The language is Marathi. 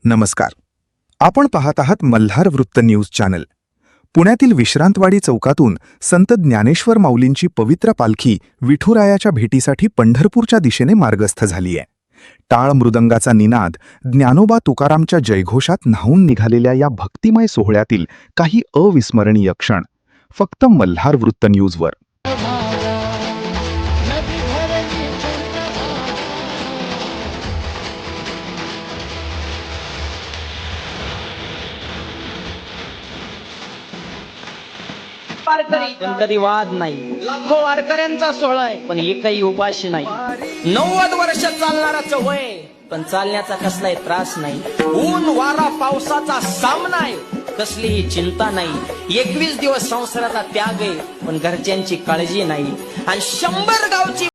नमस्कार. आपण पाहत आहात मल्हार वृत्त न्यूज चॅनल. पुण्यातील विश्रांतवाडी चौकातून संत ज्ञानेश्वर माऊलींची पवित्र पालखी विठुरायाच्या भेटीसाठी पंढरपूरच्या दिशेने मार्गस्थ झाली आहे. टाळ मृदंगाचा निनाद, ज्ञानोबा तुकारामच्या जयघोषात न्हाऊन निघालेल्या या भक्तिमय सोहळ्यातील काही अविस्मरणीय क्षण फक्त मल्हार वृत्त न्यूजवर. पण कधी वाद नाही. लाखो वारकऱ्यांचा सोहळा आहे पण एकही उपाशी नाही. 90 वर्ष चालणाराच वय पण चालण्याचा कसलाही त्रास नाही. ऊन वारा पावसाचा सामना आहे कसलीही चिंता नाही. 21 दिवस संसाराचा त्याग आहे पण घरच्यांची काळजी नाही. आणि 100 गावची